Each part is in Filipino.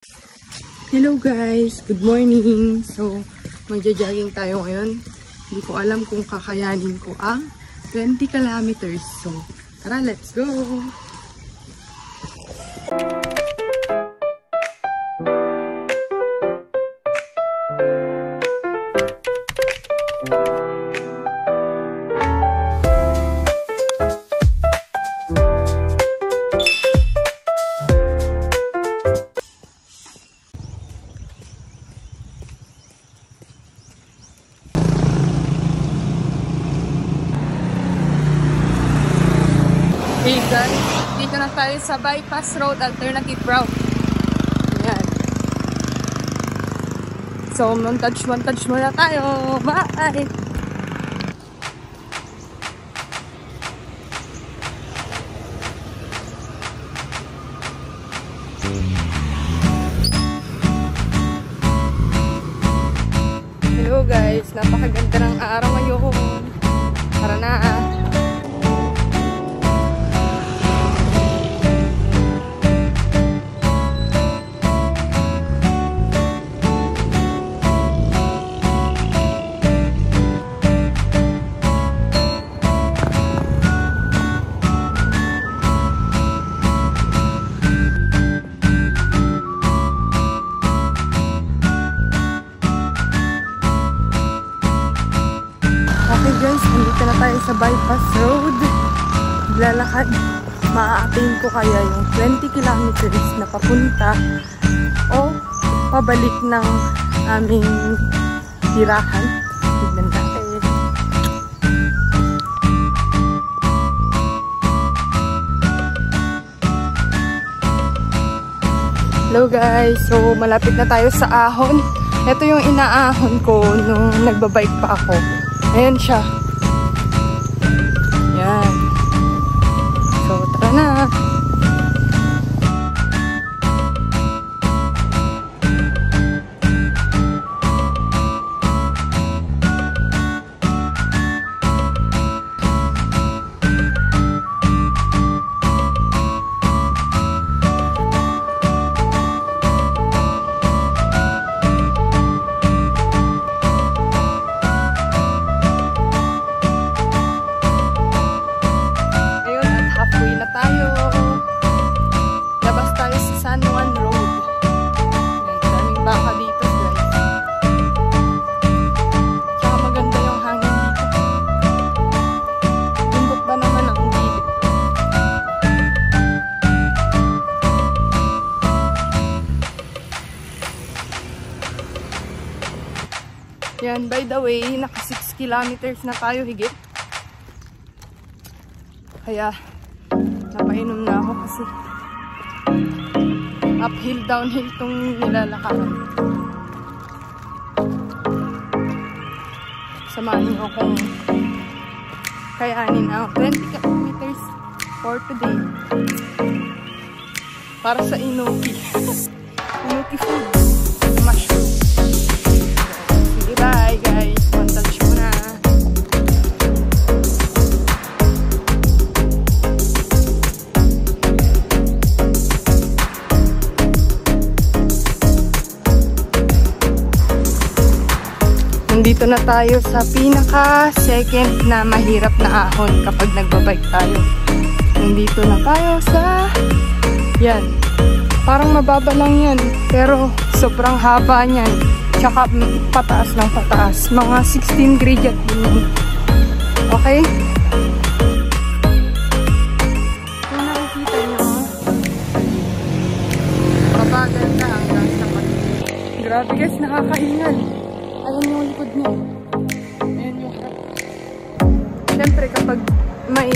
Hello guys! Good morning! So, magja-jogging tayo ngayon. Hindi ko alam kung kakayanin ko ang 20 kilometers. So, tara, let's go! Hey guys, dito na tayo sa bypass road, alternative route. Ayan. So, montage muna tayo. Bye! Hello guys, napakaganda ng araw ngayon. Tara na! Okay guys, nandito na tayo sa bypass road. Lalakad, maa-attain ko kaya yung 20 kilometers na papunta o pabalik ng aming tirahan. Tignan natin. Hello guys, so malapit na tayo sa ahon. Ito yung inaahon ko nung nagbabike pa ako. Ayan siya. Yan. So, tara na. Yan, by the way, naka 6 kilometers na tayo higit. Kaya, napainom na ako kasi uphill, downhill itong nilalakaran. Samahan niyo kung kayanin ang 20 kilometers for today. Para sa Inoki. Inoki food. Mushroom. Bye guys, montage muna. Nandito na tayo sa pinaka second na mahirap na ahon kapag nagbabike tayo. Nandito na tayo sa yan. Parang mababa lang yan, pero sobrang haba niyan. Tsaka pataas lang pataas. Mga 16 gradient din. Okay? Kung nakikita nyo, mabagal na hanggang sa pag-ibig. Grabe guys, nakakahingal. Ayan yung likod nyo. Ayan yung harap. Siyempre kapag may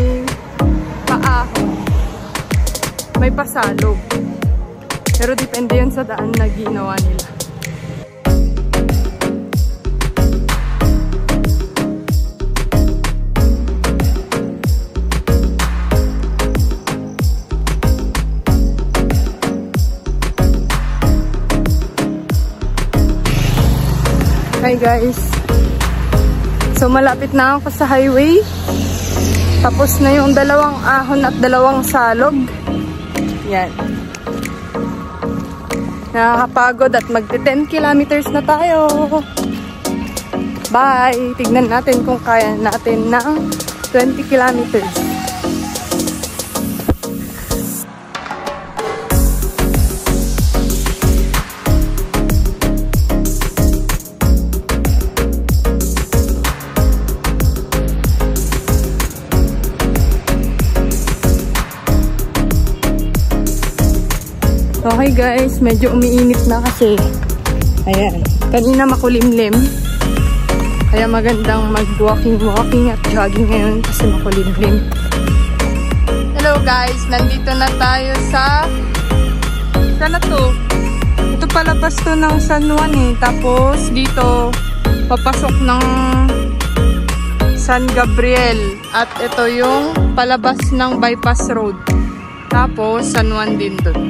paahon, may pasalog. Pero depende yan sa daan na ginawa nila. Hi guys, so malapit na ako sa highway. Tapos na yung dalawang ahon at dalawang salog. Yan. Nakakapagod at magte-10 kilometers na tayo. Bye! Tignan natin kung kaya natin ng 20 kilometers. Okay guys, medyo umiinit na kasi. Ayan, kanina makulimlim. Kaya magandang mag-walking at jogging ngayon kasi makulimlim. Hello guys, nandito na tayo sa... Saan na to? Ito palabas to ng San Juan eh. Tapos dito, papasok ng San Gabriel. At ito yung palabas ng bypass road. Tapos San Juan din dun.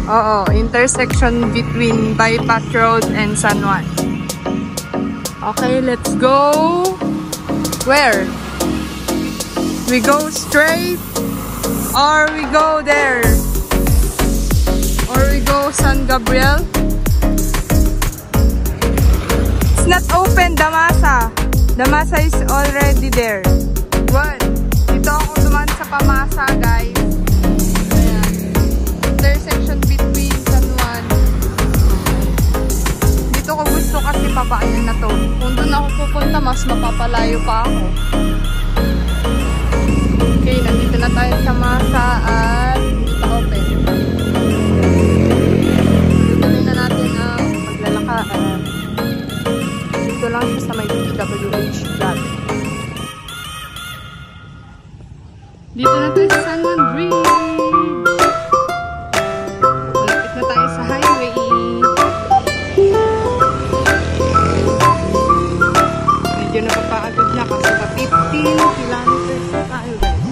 Oo, intersection between Bypass Road and San Juan. Okay, let's go. Where? We go straight or we go there? Or we go San Gabriel? It's not open, Damasa. Damasa is already there. What? Dito ako duman sa Pamasa, guys. Intersection between San Juan. Dito ko gusto kasi papaanan na to. Kung doon ako pupunta, mas mapapalayo pa ako. Okay, nandito na tayo sa Masa at dito open. Tuloy na natin ang maglalakad. Dito lang siya sa may DPWH dati. Dito na tayo sa San Juan Bridge. Napapagod na kasi pa 15 kilometers na tayo guys.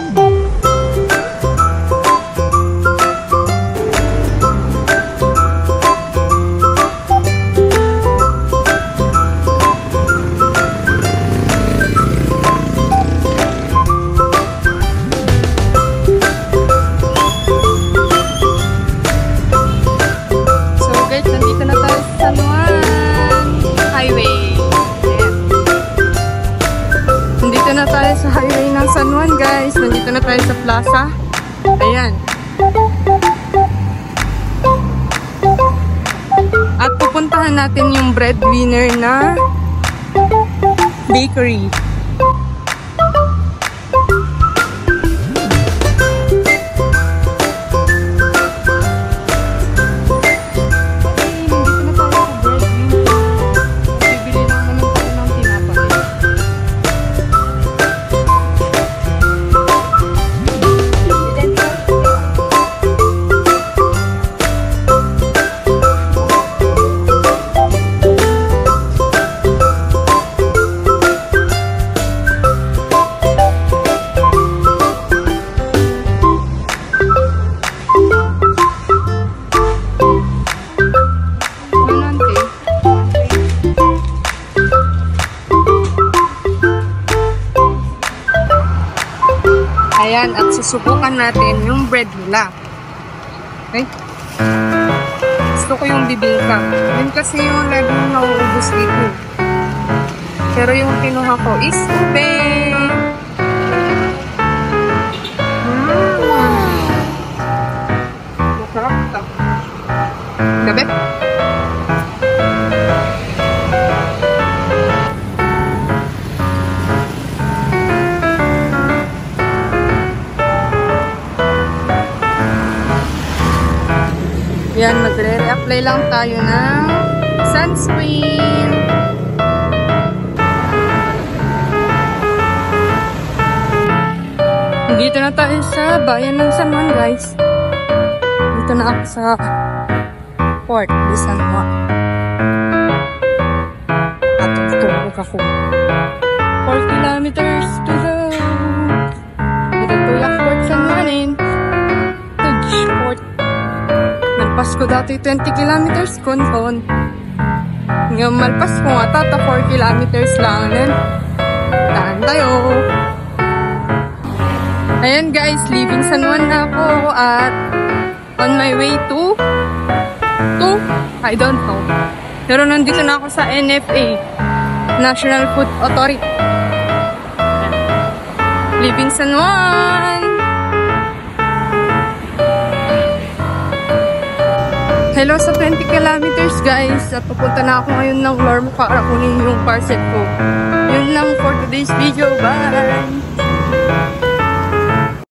So guys, nandito na tayo sa San Juan Highway. Nandito na tayo sa highway ng San Juan guys. Nandito na tayo sa plaza. Ayan. At pupuntahan natin yung breadwinner na bakery. Ayan, at susubukan natin yung bread nila. Okay? Gusto ko yung bibingka. Yun kasi yung laging nauubos dito. Pero yung kinuha ko is ube. Masarap ito. Gabi? Yan, magre-reapply lang tayo ng sunscreen. Dito na tayo sa bayan ng San Juan, guys. Dito na ako sa Port de San Juan. At tutulog ako. 4 kilometers to go. Dito tulak Port San Juanin. Port. Malpas ko dati 20 kilometers kon. Ngayon malpas ko nga tata 4 kilometers lang. Tahan tayo. Ayan guys, leaving San Juan na ako at On my way to I don't know. Pero nandito na ako sa NFA, National Food Authority. Leaving San Juan. Hello sa 20 kilometers guys. At pupunta na ako ngayon ng Lorme para kunin yung parcel ko. Yun lang for today's video. Bye!